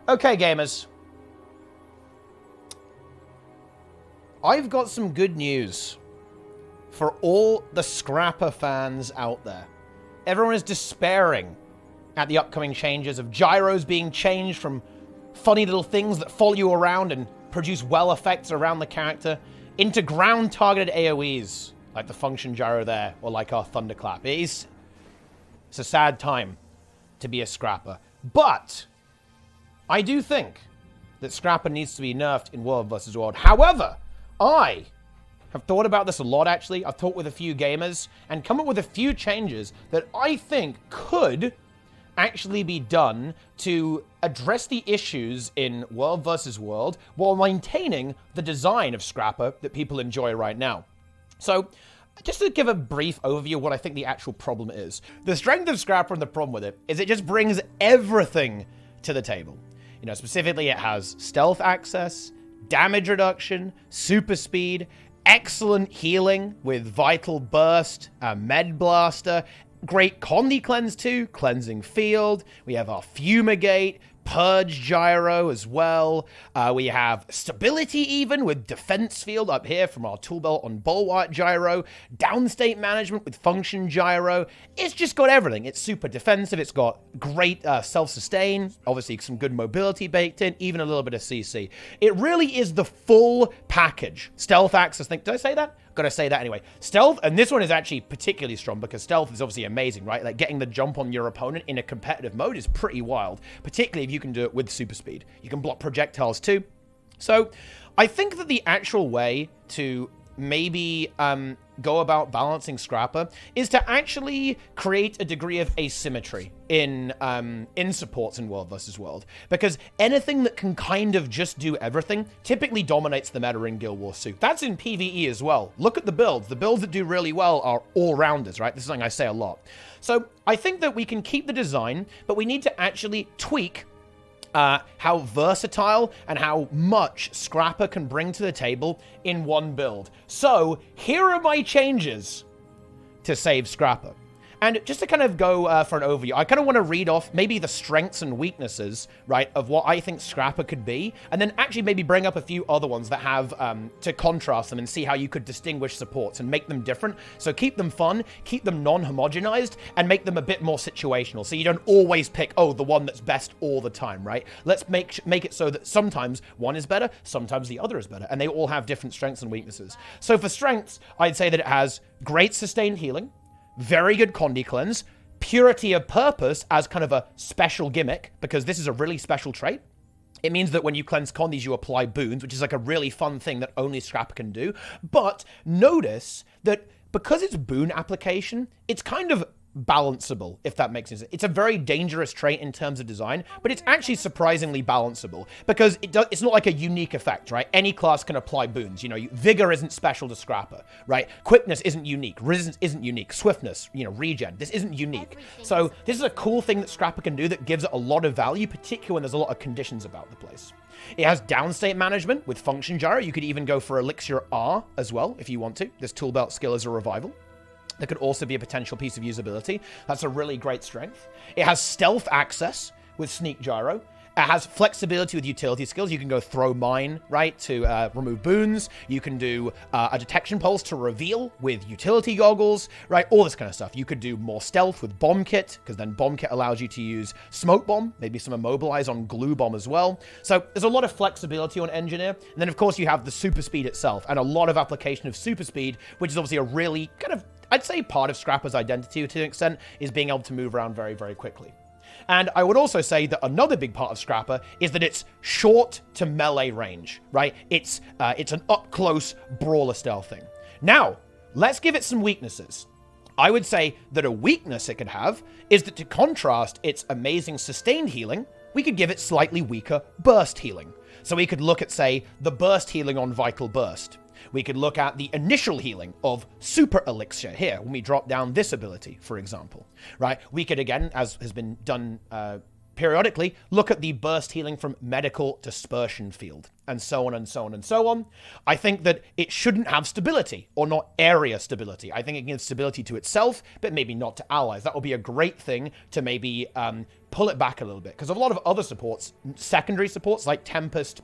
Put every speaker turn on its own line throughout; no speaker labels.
Okay, gamers. I've got some good news for all the Scrapper fans out there. Everyone is despairing at the upcoming changes of gyros being changed from funny little things that follow you around and produce well effects around the character into ground-targeted AoEs, like the function gyro there, or like our thunderclap. It's a sad time to be a Scrapper. But I do think that Scrapper needs to be nerfed in World vs. World. However, I have thought about this a lot, actually. I've talked with a few gamers and come up with a few changes that I think could actually be done to address the issues in World vs. World while maintaining the design of Scrapper that people enjoy right now. So, just to give a brief overview of what I think the actual problem is. The strength of Scrapper and the problem with it is it just brings everything to the table. You know, specifically it has stealth access, damage reduction, super speed, excellent healing with Vital Burst, Med Blaster, great Condi Cleanse too, Cleansing Field. We have our Fumigate, Purge Gyro as well. We have Stability even with Defense Field up here from our tool belt on Bulwark Gyro. Downstate Management with Function Gyro. It's just got everything. It's super defensive. It's got great self-sustain. Obviously some good mobility baked in. Even a little bit of CC. It really is the full package. Stealth access. Did I say that? Gotta say that anyway. Stealth, and this one is actually particularly strong because stealth is obviously amazing, right? Like getting the jump on your opponent in a competitive mode is pretty wild, particularly if you can do it with super speed. You can block projectiles too. So I think that the actual way to maybe go about balancing Scrapper is to actually create a degree of asymmetry in supports in World vs. World, because anything that can kind of just do everything typically dominates the meta in Guild Wars 2. That's in PvE as well. Look at the builds. The builds that do really well are all-rounders, right? This is something I say a lot. So I think that we can keep the design, but we need to actually tweak how versatile and how much Scrapper can bring to the table in one build. So, here are my changes to save Scrapper. And just to kind of go for an overview, I kind of want to read off maybe the strengths and weaknesses, right, of what I think Scrapper could be, and then actually maybe bring up a few other ones that have to contrast them and see how you could distinguish supports and make them different. So keep them fun, keep them non-homogenized, and make them a bit more situational. So you don't always pick, oh, the one that's best all the time, right? Let's make it so that sometimes one is better, sometimes the other is better, and they all have different strengths and weaknesses. So for strengths, I'd say that it has great sustained healing, very good Condi Cleanse, Purity of Purpose as kind of a special gimmick, because this is a really special trait. It means that when you cleanse Condis, you apply boons, which is like a really fun thing that only Scrapper can do. But notice that because it's boon application, it's kind of balanceable, if that makes sense. It's a very dangerous trait in terms of design, but it's actually surprisingly balanceable because it's not like a unique effect, right? Any class can apply boons. You know, Vigor isn't special to Scrapper, right? Quickness isn't unique. Resistance isn't unique. Swiftness, you know, regen. This isn't unique. So this is a cool thing that Scrapper can do that gives it a lot of value, particularly when there's a lot of conditions about the place. It has downstate management with Function Gyro. You could even go for Elixir R as well if you want to. This tool belt skill is a revival. That could also be a potential piece of usability. That's a really great strength. It has stealth access with Sneak Gyro. It has flexibility with utility skills. You can go throw mine, right, to remove boons. You can do a detection pulse to reveal with utility goggles, right? All this kind of stuff. You could do more stealth with bomb kit, because then bomb kit allows you to use smoke bomb, maybe some immobilize on glue bomb as well. So there's a lot of flexibility on engineer. And then of course you have the super speed itself and a lot of application of super speed, which is obviously a really kind of, I'd say part of Scrapper's identity to an extent is being able to move around very, very quickly. And I would also say that another big part of Scrapper is that it's short to melee range, right? It's an up-close brawler style thing. Now, let's give it some weaknesses. I would say that a weakness it could have is that to contrast its amazing sustained healing, we could give it slightly weaker burst healing. So we could look at, say, the burst healing on Vital Burst. We could look at the initial healing of Super Elixir here, when we drop down this ability, for example, right? We could, again, as has been done periodically look at the burst healing from medical dispersion field, and so on and so on and so on. I think that it shouldn't have stability, or not area stability. I think it can give stability to itself, but maybe not to allies. That would be a great thing to maybe pull it back a little bit, because a lot of other supports, secondary supports like Tempest,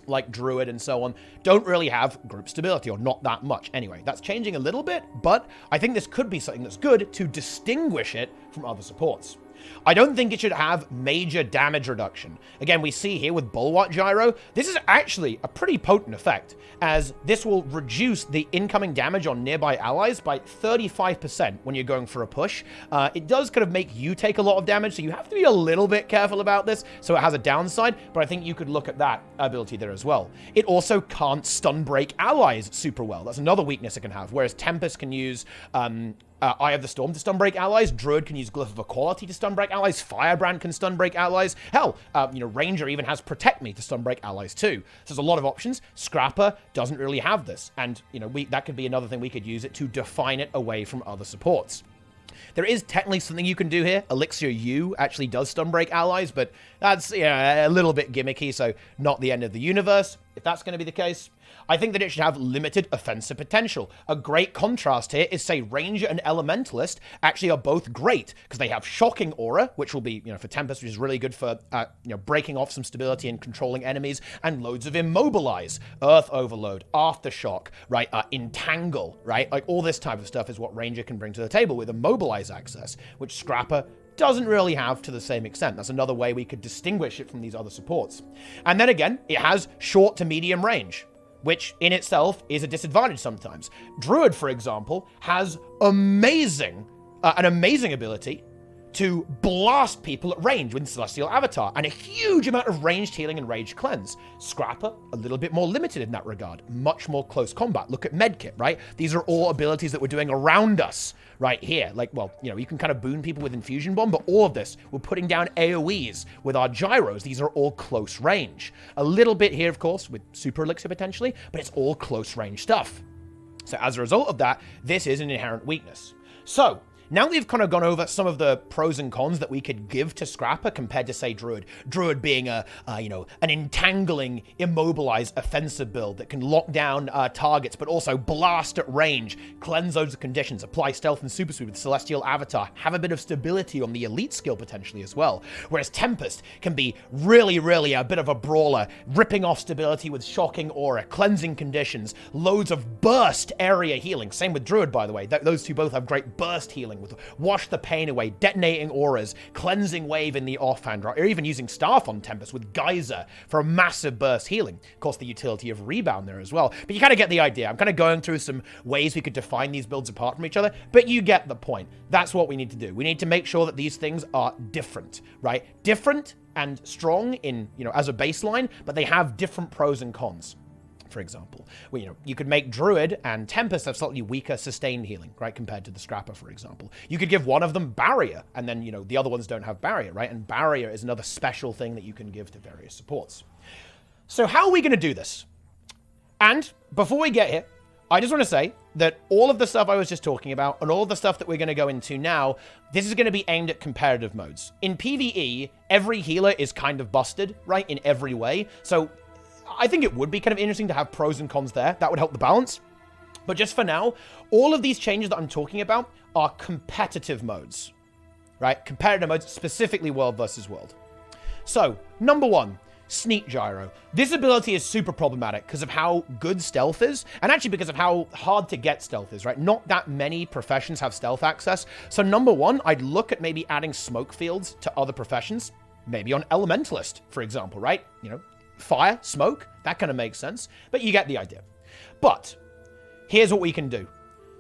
like Druid and so on, don't really have group stability, or not that much. Anyway, that's changing a little bit, but I think this could be something that's good to distinguish it from other supports. I don't think it should have major damage reduction. Again, we see here with Bulwark Gyro, this is actually a pretty potent effect, as this will reduce the incoming damage on nearby allies by 35% when you're going for a push. It does kind of make you take a lot of damage, so you have to be a little bit careful about this, so it has a downside, but I think you could look at that ability there as well. It also can't stun break allies super well. That's another weakness it can have, whereas Tempest can use Eye of the Storm to stun break allies. Druid can use Glyph of Equality to stun break allies. Firebrand can stun break allies. Hell, Ranger even has Protect Me to stun break allies too. So there's a lot of options. Scrapper doesn't really have this. And, that could be another thing we could use it to define it away from other supports. There is technically something you can do here. Elixir U actually does stun break allies, but that's a little bit gimmicky, so not the end of the universe, if that's going to be the case. I think that it should have limited offensive potential. A great contrast here is, say, Ranger and Elementalist actually are both great, because they have Shocking Aura, which will be, for Tempest, which is really good for, breaking off some stability and controlling enemies, and loads of Immobilize, Earth Overload, Aftershock, right, Entangle, right? Like, all this type of stuff is what Ranger can bring to the table with Immobilize access, which Scrapper doesn't really have to the same extent. That's another way we could distinguish it from these other supports. And then again, it has short to medium range, which in itself is a disadvantage sometimes. Druid, for example, has an amazing ability to blast people at range with Celestial Avatar, and a huge amount of ranged healing and rage cleanse. Scrapper, a little bit more limited in that regard. Much more close combat. Look at Medkit, right? These are all abilities that we're doing around us right here. Like, well, you can kind of boon people with Infusion Bomb, but all of this, we're putting down AoEs with our Gyros. These are all close range. A little bit here, of course, with Super Elixir potentially, but it's all close range stuff. So as a result of that, this is an inherent weakness. So, now we've kind of gone over some of the pros and cons that we could give to Scrapper compared to, say, Druid. Druid being an entangling, immobilize, offensive build that can lock down targets, but also blast at range, cleanse loads of conditions, apply stealth and super speed with Celestial Avatar, have a bit of stability on the elite skill potentially as well. Whereas Tempest can be really, really a bit of a brawler, ripping off stability with Shocking Aura, cleansing conditions, loads of burst area healing. Same with Druid, by the way. Those two both have great burst healing with Wash the Pain Away, detonating auras, cleansing wave in the offhand, right? Or even using Staff on Tempest with Geyser for a massive burst healing. Of course, the utility of Rebound there as well. But you kind of get the idea. I'm kind of going through some ways we could define these builds apart from each other, but you get the point. That's what we need to do. We need to make sure that these things are different, right? Different and strong in, as a baseline, but they have different pros and cons. For example, you could make Druid and Tempest have slightly weaker sustained healing, right, compared to the Scrapper, for example. You could give one of them Barrier, and then, the other ones don't have Barrier, right? And Barrier is another special thing that you can give to various supports. So how are we going to do this? And before we get here, I just want to say that all of the stuff I was just talking about and all of the stuff that we're going to go into now, this is going to be aimed at competitive modes. In PvE, every healer is kind of busted, right, in every way. So I think it would be kind of interesting to have pros and cons there. That would help the balance. But just for now, all of these changes that I'm talking about are competitive modes, right? Competitive modes, specifically world versus world. So, number one, Sneak Gyro. This ability is super problematic because of how good stealth is, and actually because of how hard to get stealth is, right? Not that many professions have stealth access. So number one, I'd look at maybe adding smoke fields to other professions, maybe on Elementalist, for example, right? Fire, smoke, that kind of makes sense, but you get the idea. But here's what we can do.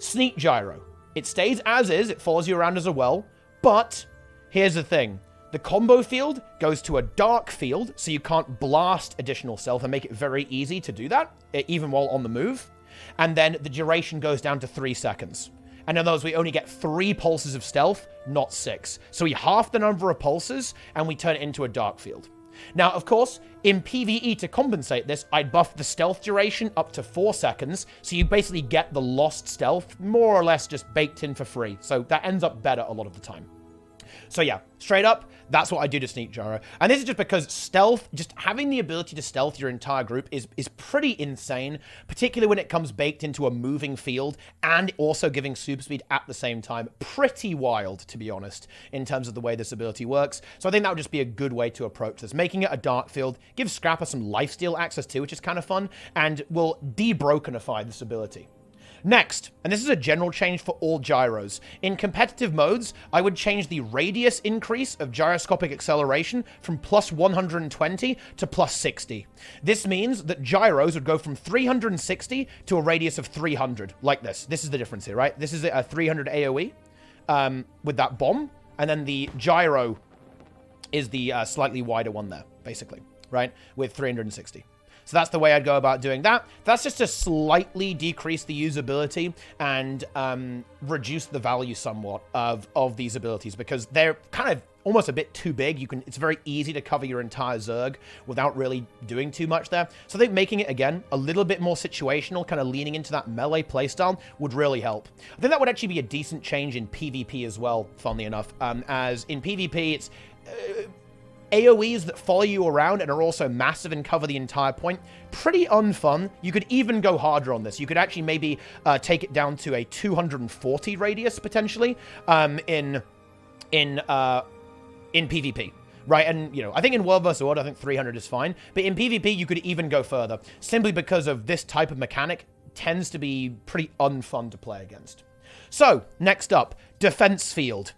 Sneak Gyro. It stays as is, it follows you around as well, but here's the thing. The combo field goes to a dark field, so you can't blast additional stealth and make it very easy to do that, even while on the move. And then the duration goes down to 3 seconds. And in those, we only get 3 pulses of stealth, not 6. So we half the number of pulses, and we turn it into a dark field. Now, of course, in PvE to compensate this, I'd buff the stealth duration up to 4 seconds, so you basically get the lost stealth more or less just baked in for free. So that ends up better a lot of the time. So yeah, straight up, that's what I do to sneak gyro. And this is just because stealth, just having the ability to stealth your entire group is pretty insane, particularly when it comes baked into a moving field and also giving super speed at the same time. Pretty wild, to be honest, in terms of the way this ability works. So I think that would just be a good way to approach this. Making it a dark field gives Scrapper some lifesteal access too, which is kind of fun, and will de-brokenify this ability. Next, and this is a general change for all gyros. In competitive modes, I would change the radius increase of gyroscopic acceleration from plus 120 to plus 60. This means that gyros would go from 360 to a radius of 300, like this. This is the difference here, right? This is a 300 AoE with that bomb, and then the gyro is the slightly wider one there, basically, right? With 360. So that's the way I'd go about doing that. That's just to slightly decrease the usability and reduce the value somewhat of these abilities, because they're kind of almost a bit too big. It's very easy to cover your entire Zerg without really doing too much there. So I think making it, again, a little bit more situational, kind of leaning into that melee playstyle would really help. I think that would actually be a decent change in PvP as well, funnily enough, as in PvP, it's... AoEs that follow you around and are also massive and cover the entire point. Pretty unfun. You could even go harder on this. You could actually maybe take it down to a 240 radius, potentially, in PvP. Right, and, you know, I think in World vs. World, I think 300 is fine. But in PvP, you could even go further, simply because of this type of mechanic tends to be pretty unfun to play against. So, next up, defense field.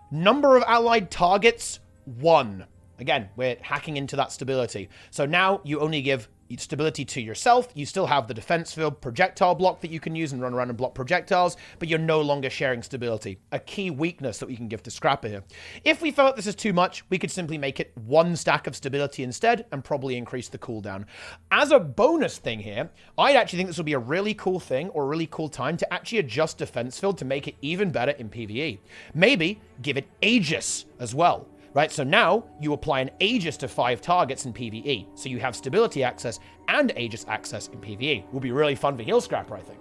Number of allied targets, 1. Again, we're hacking into that stability. So now you only give stability to yourself. You still have the defense field projectile block that you can use and run around and block projectiles, but you're no longer sharing stability. A key weakness that we can give to Scrapper here. If we felt this is too much, we could simply make it 1 stack of stability instead and probably increase the cooldown. As a bonus thing here, I'd actually think this would be a really cool thing or a really cool time to actually adjust defense field to make it even better in PvE. Maybe give it Aegis as well. Right, so now you apply an Aegis to 5 targets in PvE. So you have stability access and Aegis access in PvE. Will be really fun for Heal Scrapper, I think.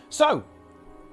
So,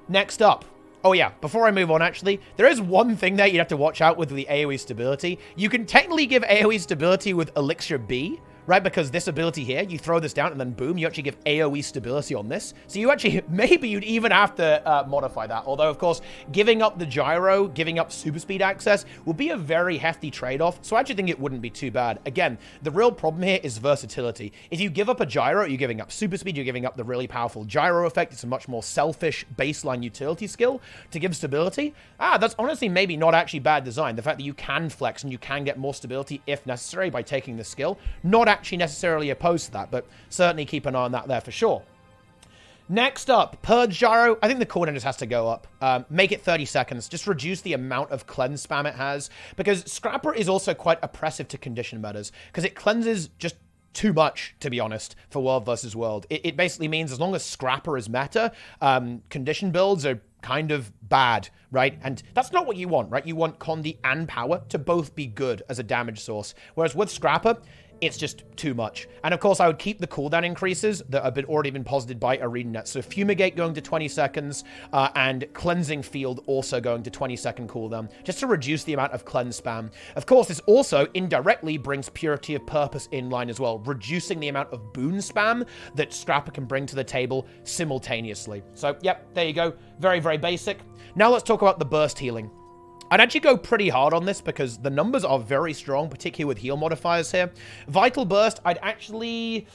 next up. Oh yeah, before I move on, actually, there is one thing there you have to watch out with the AoE stability. You can technically give AoE stability with Elixir B, right? Because this ability here, you throw this down and then boom, you actually give AoE stability on this. So you actually, maybe you'd even have to modify that. Although, of course, giving up the gyro, giving up super speed access would be a very hefty trade-off. So I actually think it wouldn't be too bad. Again, the real problem here is versatility. If you give up a gyro, you're giving up super speed, you're giving up the really powerful gyro effect. It's a much more selfish baseline utility skill to give stability. That's honestly maybe not actually bad design. The fact that you can flex and you can get more stability if necessary by taking this skill. Not actually necessarily opposed to that, but certainly keep an eye on that there for sure. Next up, Purge Gyro. I think the cooldown just has to go up. Make it 30 seconds. Just reduce the amount of cleanse spam it has, because Scrapper is also quite oppressive to condition metas, because it cleanses just too much, to be honest, for World versus World. It basically means as long as Scrapper is meta, condition builds are kind of bad, right? And that's not what you want, right? You want Condi and Power to both be good as a damage source. Whereas with Scrapper, it's just too much. And of course, I would keep the cooldown increases that have already been posited by ArenaNet. So Fumigate going to 20 seconds, and Cleansing Field also going to 20-second cooldown, just to reduce the amount of cleanse spam. Of course, this also indirectly brings Purity of Purpose in line as well, reducing the amount of boon spam that Scrapper can bring to the table simultaneously. So, yep, there you go. Very, very basic. Now let's talk about the burst healing. I'd actually go pretty hard on this because the numbers are very strong, particularly with heal modifiers here. Vital Burst, I'd actually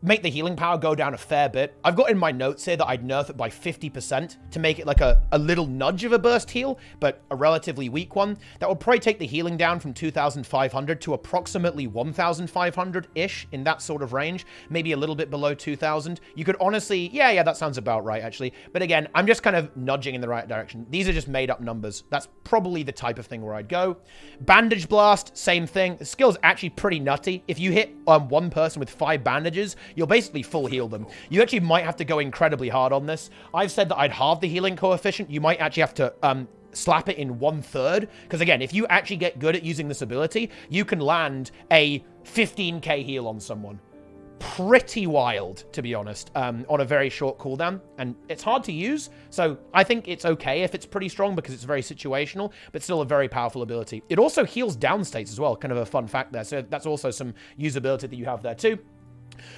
make the healing power go down a fair bit. I've got in my notes here that I'd nerf it by 50% to make it like a little nudge of a burst heal, but a relatively weak one. That would probably take the healing down from 2,500 to approximately 1,500-ish, in that sort of range. Maybe a little bit below 2,000. You could honestly, yeah, that sounds about right, actually. But again, I'm just kind of nudging in the right direction. These are just made-up numbers. That's probably the type of thing where I'd go. Bandage Blast, same thing. The skill's actually pretty nutty. If you hit one person with 5 bandages, you'll basically full heal them. You actually might have to go incredibly hard on this. I've said that I'd halve the healing coefficient. You might actually have to slap it in 1/3. Because again, if you actually get good at using this ability, you can land a 15k heal on someone. pretty wild, to be honest, on a very short cooldown, and it's hard to use, so I think it's okay if it's pretty strong because it's very situational, but still a very powerful ability. It also heals down states as well, kind of a fun fact there, so that's also some usability that you have there too.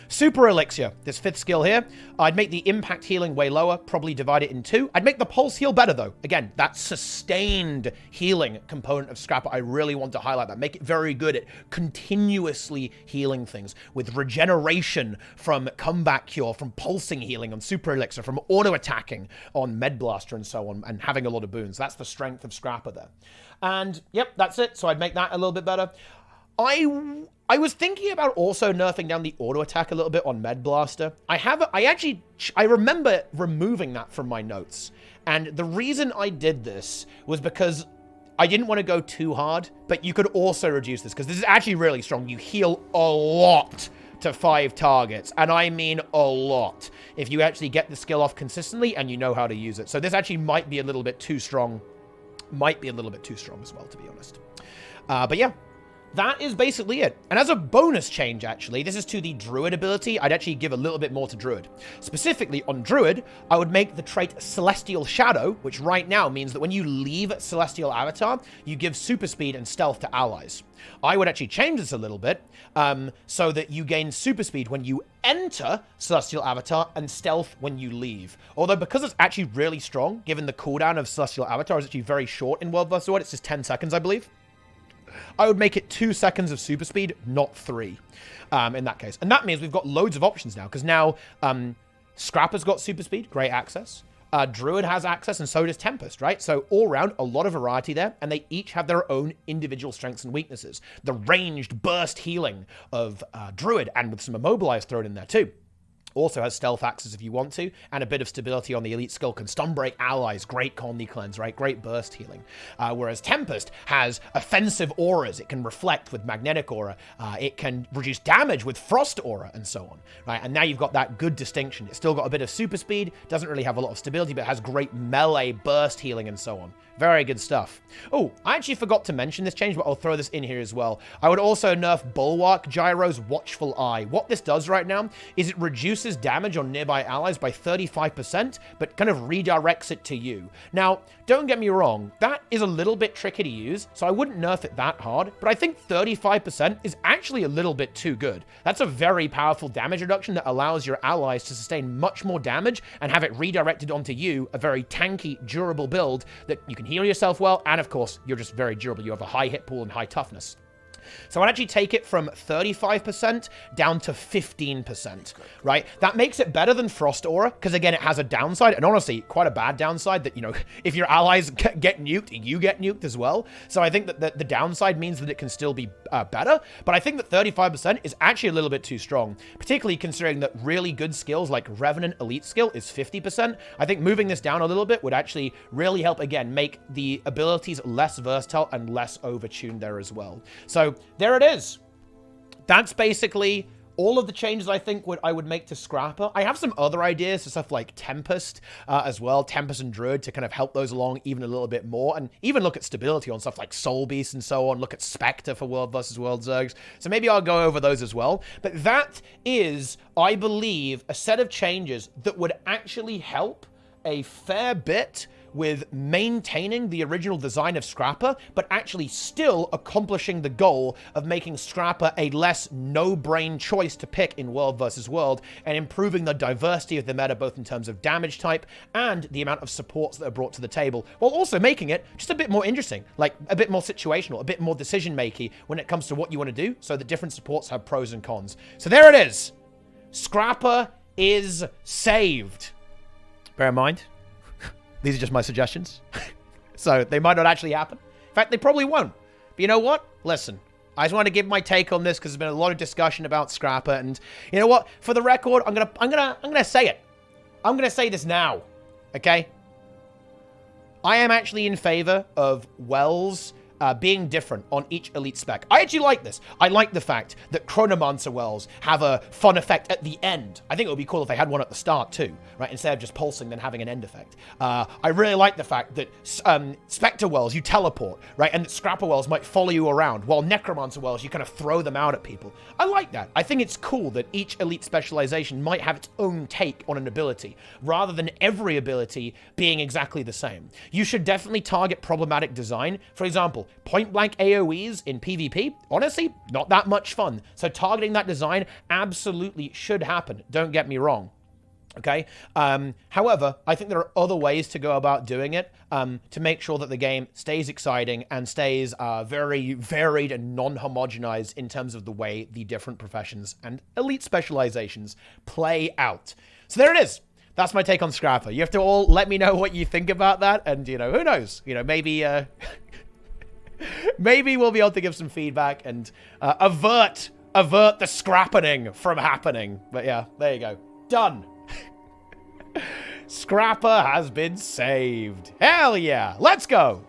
Super Elixir, this 5th skill here. I'd make the impact healing way lower, probably divide it in 2. I'd make the pulse heal better, though. Again, that sustained healing component of Scrapper, I really want to highlight that. Make it very good at continuously healing things, with regeneration from comeback cure, from pulsing healing on Super Elixir, from auto-attacking on Med Blaster and so on, and having a lot of boons. That's the strength of Scrapper there. And, yep, that's it. So I'd make that a little bit better. I was thinking about also nerfing down the auto attack a little bit on Med Blaster. I remember removing that from my notes. And the reason I did this was because I didn't want to go too hard, but you could also reduce this because this is actually really strong. You heal a lot to 5 targets, and I mean a lot, if you actually get the skill off consistently and you know how to use it. So this actually might be a little bit too strong. Might be a little bit too strong as well, to be honest. But yeah. That is basically it. And as a bonus change, actually, this is to the Druid ability. I'd actually give a little bit more to Druid. Specifically, on Druid, I would make the trait Celestial Shadow, which right now means that when you leave Celestial Avatar, you give super speed and stealth to allies. I would actually change this a little bit so that you gain super speed when you enter Celestial Avatar and stealth when you leave. Although because it's actually really strong, given the cooldown of Celestial Avatar is actually very short in World vs. World, it's just 10 seconds, I believe. I would make it 2 seconds of super speed, not 3, in that case. And that means we've got loads of options now, because now Scrapper's got super speed, great access. Druid has access, and so does Tempest, right? So all around, a lot of variety there, and they each have their own individual strengths and weaknesses. The ranged burst healing of Druid, and with some Immobilize thrown in there too. Also has stealth access if you want to, and a bit of stability on the elite skill. Can stun break allies, great Colony Cleanse, right? Great burst healing. Whereas Tempest has offensive auras. It can reflect with magnetic aura. It can reduce damage with frost aura, and so on, right? And now you've got that good distinction. It's still got a bit of super speed, doesn't really have a lot of stability, but it has great melee burst healing and so on. Very good stuff. Oh, I actually forgot to mention this change, but I'll throw this in here as well. I would also nerf Bulwark Gyro's Watchful Eye. What this does right now is it reduces damage on nearby allies by 35%, but kind of redirects it to you. Now, don't get me wrong, that is a little bit tricky to use, so I wouldn't nerf it that hard, but I think 35% is actually a little bit too good. That's a very powerful damage reduction that allows your allies to sustain much more damage and have it redirected onto you, a very tanky, durable build that you can heal yourself well, and of course, you're just very durable. You have a high hit pool and high toughness. So I'd actually take it from 35% down to 15%, right? That makes it better than Frost Aura, because again, it has a downside, and honestly, quite a bad downside that, you know, if your allies get nuked, you get nuked as well. So I think that the downside means that it can still be better, but I think that 35% is actually a little bit too strong, particularly considering that really good skills like Revenant Elite skill is 50%. I think moving this down a little bit would actually really help, again, make the abilities less versatile and less overtuned there as well. So there it is. That's basically all of the changes I think I would make to Scrapper. I have some other ideas for stuff like Tempest as well, Tempest and Druid, to kind of help those along even a little bit more, and even look at stability on stuff like Soul Beast and so on, look at Spectre for World vs. World Zergs. So maybe I'll go over those as well. But that is, I believe, a set of changes that would actually help a fair bit with maintaining the original design of Scrapper, but actually still accomplishing the goal of making Scrapper a less no-brain choice to pick in World vs. World, and improving the diversity of the meta, both in terms of damage type and the amount of supports that are brought to the table, while also making it just a bit more interesting, like a bit more situational, a bit more decision-making when it comes to what you want to do, so that different supports have pros and cons. So there it is. Scrapper is saved. Bear in mind, these are just my suggestions. So they might not actually happen. In fact, they probably won't. But you know what? Listen, I just want to give my take on this because there's been a lot of discussion about Scrapper, and you know what? For the record, I'm gonna say it. I'm gonna say this now. Okay? I am actually in favor of Wells being different on each elite spec. I actually like this. I like the fact that Necromancer wells have a fun effect at the end. I think it would be cool if they had one at the start too, right? Instead of just pulsing, then having an end effect. I really like the fact that Spectre wells, you teleport, right? And that Scrapper wells might follow you around, while Necromancer wells, you kind of throw them out at people. I like that. I think it's cool that each elite specialization might have its own take on an ability, rather than every ability being exactly the same. You should definitely target problematic design. For example, point-blank AoEs in PvP, honestly, not that much fun. So targeting that design absolutely should happen. Don't get me wrong. Okay. However, I think there are other ways to go about doing it to make sure that the game stays exciting and stays very varied and non-homogenized in terms of the way the different professions and elite specializations play out. So there it is. That's my take on Scrapper. You have to all let me know what you think about that, and you know, who knows? You know, maybe maybe we'll be able to give some feedback and avert the scrappening from happening. But yeah, there you go. Done. Scrapper has been saved. Hell yeah. Let's go.